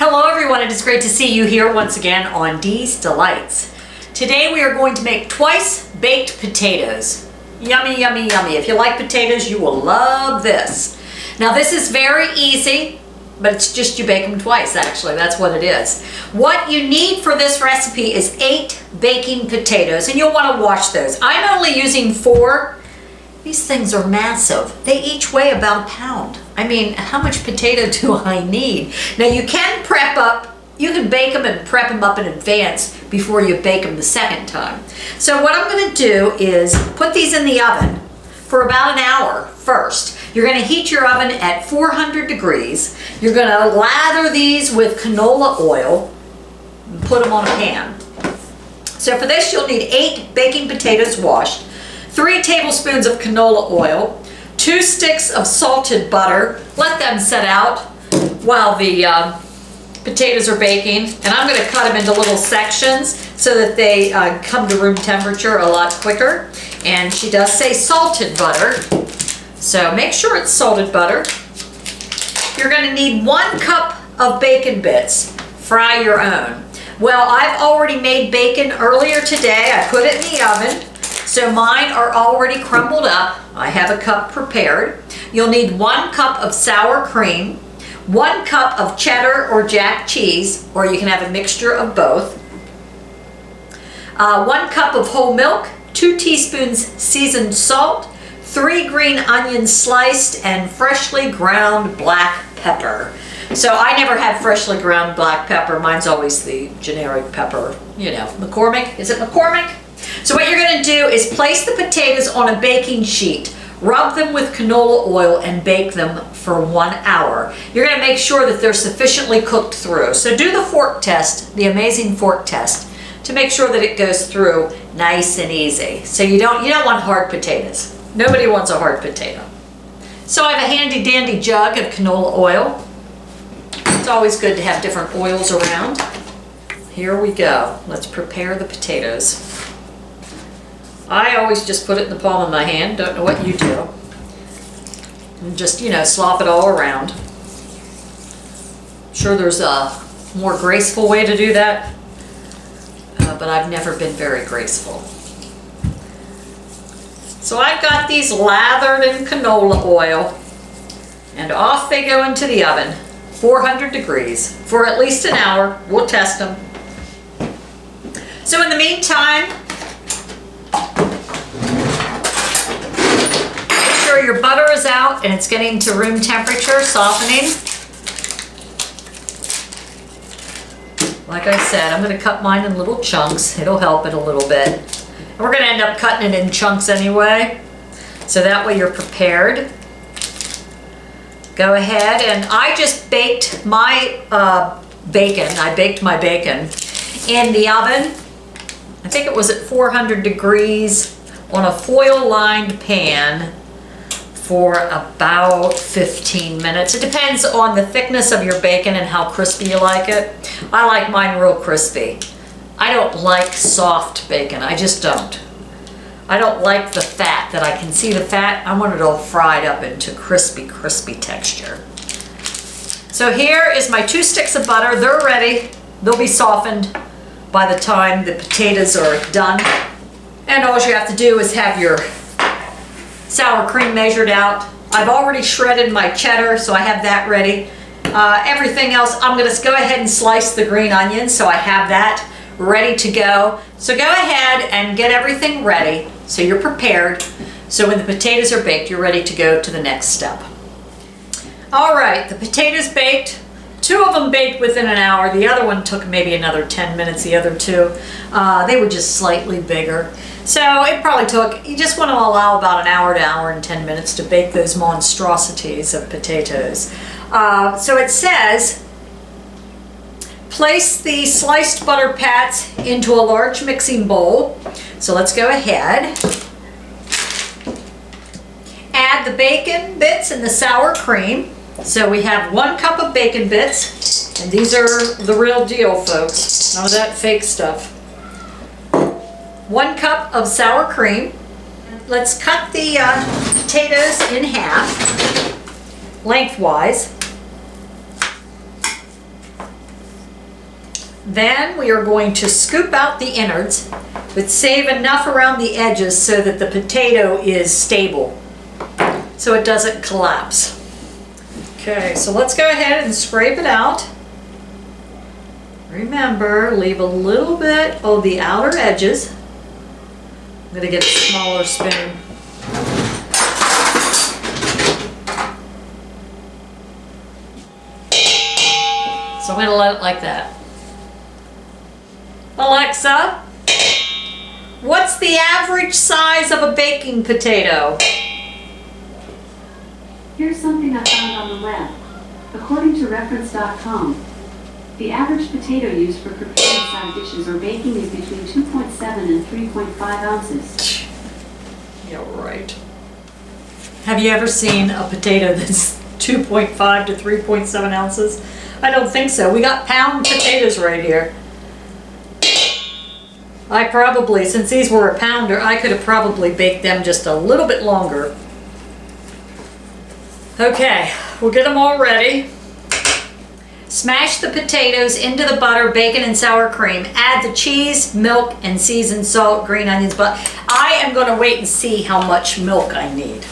Hello everyone, it is great to see you here once again on Dee's Delights. Today we are going to make twice baked potatoes. Yummy, yummy, yummy. If you like potatoes, you will love this. Now this is very easy, but it's just you bake them twice actually, that's what it is. What you need for this recipe is 8 baking potatoes, and you'll want to wash those. I'm only using 4. These things are massive. They each weigh about a pound. I mean, how much potato do I need? Now you can prep up, you can bake them and prep them up in advance before you bake them the second time. So what I'm gonna do is put these in the oven for about an hour first. You're gonna heat your oven at 400 degrees. You're gonna lather these with canola oil and put them on a pan. So for this you'll need 8 baking potatoes washed, 3 tablespoons of canola oil, 2 sticks of salted butter. Let them set out while the potatoes are baking. And I'm going to cut them into little sections so that they come to room temperature a lot quicker. And she does say salted butter, so make sure it's salted butter. You're going to need 1 cup of bacon bits. Fry your own. Well, I've already made bacon earlier today. I put it in the oven. So mine are already crumbled up. I have a cup prepared. You'll need 1 cup of sour cream, 1 cup of cheddar or jack cheese, or you can have a mixture of both, 1 cup of whole milk, 2 teaspoons seasoned salt, 3 green onions sliced, and freshly ground black pepper. So I never had freshly ground black pepper. Mine's always the generic pepper, you know, McCormick. Is it McCormick? So what you're going to do is place the potatoes on a baking sheet, rub them with canola oil, and bake them for 1 hour. You're going to make sure that they're sufficiently cooked through. So do the fork test, the amazing fork test, to make sure that it goes through nice and easy. So you don't want hard potatoes. Nobody wants a hard potato. So I have a handy dandy jug of canola oil. It's always good to have different oils around. Here we go. Let's prepare the potatoes. I always just put it in the palm of my hand, don't know what you do. And just, slop it all around. I'm sure there's a more graceful way to do that, but I've never been very graceful. So I've got these lathered in canola oil, and off they go into the oven, 400 degrees, for at least an hour. We'll test them. So in the meantime, your butter is out and it's getting to room temperature, softening. Like I said, I'm going to cut mine in little chunks. It'll help it a little bit. And we're going to end up cutting it in chunks anyway, so that way you're prepared. Go ahead, and I just baked my bacon. I baked my bacon in the oven. I think it was at 400 degrees on a foil-lined pan for about 15 minutes. It depends on the thickness of your bacon and how crispy you like it. I like mine real crispy. I don't like soft bacon, I just don't. I don't like the fat, that I can see the fat. I want it all fried up into crispy, crispy texture. So here is my 2 sticks of butter. They're ready. They'll be softened by the time the potatoes are done. And all you have to do is have your sour cream measured out. I've already shredded my cheddar, so I have that ready. Everything else, I'm going to go ahead and slice the green onions, so I have that ready to go. So go ahead and get everything ready so you're prepared. So when the potatoes are baked, you're ready to go to the next step. All right, the potatoes baked. 2 of them baked within an hour. The other one took maybe another 10 minutes, the other 2. They were just slightly bigger. So it probably took, you just want to allow about an hour to hour and 10 minutes to bake those monstrosities of potatoes. So it says, place the sliced butter pats into a large mixing bowl. So let's go ahead. Add the bacon bits and the sour cream. So we have 1 cup of bacon bits, and these are the real deal, folks. None of that fake stuff. 1 cup of sour cream. Let's cut the potatoes in half, lengthwise. Then we are going to scoop out the innards, but save enough around the edges so that the potato is stable, so it doesn't collapse. Okay, so let's go ahead and scrape it out. Remember, leave a little bit of the outer edges. I'm gonna get a smaller spoon. So I'm gonna let it like that. Alexa, what's the average size of a baking potato? Here's something I found on the web. According to reference.com, the average potato used for preparing side dishes or baking is between 2.7 and 3.5 ounces. Yeah, right. Have you ever seen a potato that's 2.5 to 3.7 ounces? I don't think so. We got pound potatoes right here. I probably, since these were a pounder, I could have probably baked them just a little bit longer. Okay, we'll get them all ready. Smash the potatoes into the butter, bacon, and sour cream. Add the cheese, milk, and seasoned salt, green onions, but I am going to wait and see how much milk I need.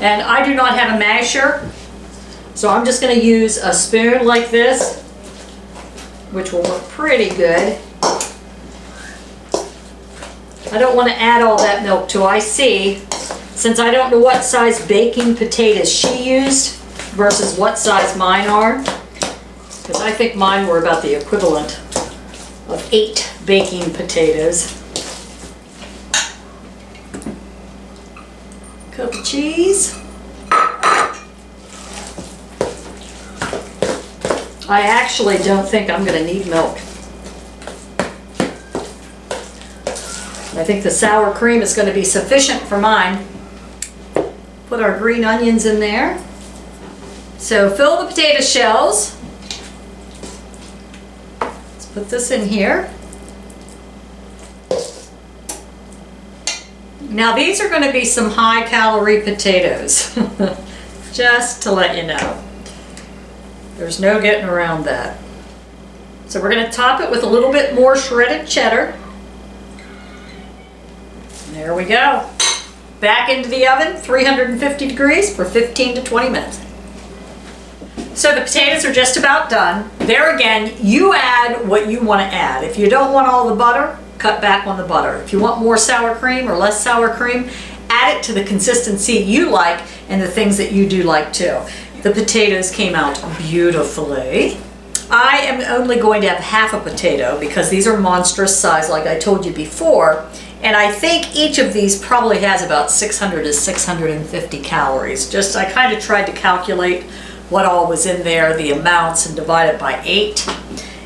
And I do not have a masher, so I'm just going to use a spoon like this, which will work pretty good. I don't want to add all that milk till I see, since I don't know what size baking potatoes she used versus what size mine are, because I think mine were about the equivalent of 8 baking potatoes. Cup of cheese. I actually don't think I'm going to need milk. I think the sour cream is going to be sufficient for mine. Put our green onions in there. So fill the potato shells. Let's put this in here. Now these are going to be some high-calorie potatoes, just to let you know. There's no getting around that. So we're going to top it with a little bit more shredded cheddar. There we go. Back into the oven, 350 degrees for 15 to 20 minutes. So the potatoes are just about done. There again, you add what you want to add. If you don't want all the butter, cut back on the butter. If you want more sour cream or less sour cream, add it to the consistency you like and the things that you do like too. The potatoes came out beautifully. I am only going to have half a potato because these are monstrous size like I told you before. And I think each of these probably has about 600 to 650 calories. Just I kind of tried to calculate what all was in there, the amounts, and divide it by 8.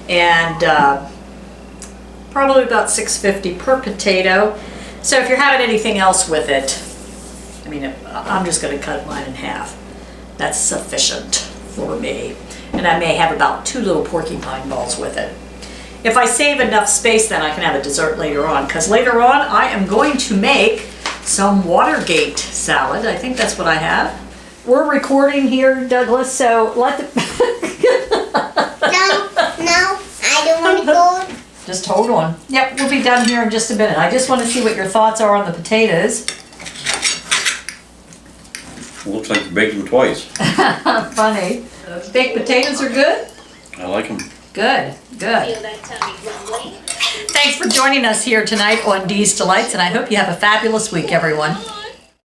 And probably about 650 per potato. So if you're having anything else with it, I mean, I'm just going to cut mine in half. That's sufficient for me. And I may have about 2 little porcupine balls with it. If I save enough space, then I can have a dessert later on, because later on I am going to make some Watergate salad. I think that's what I have. We're recording here, Douglas, so let the... No, I don't want to go. Just hold on. Yep, we'll be done here in just a minute. I just want to see what your thoughts are on the potatoes. Looks like you're baking twice. Funny. Baked potatoes are good? I like them. Good, good. Thanks for joining us here tonight on Dee's Delights, and I hope you have a fabulous week, everyone.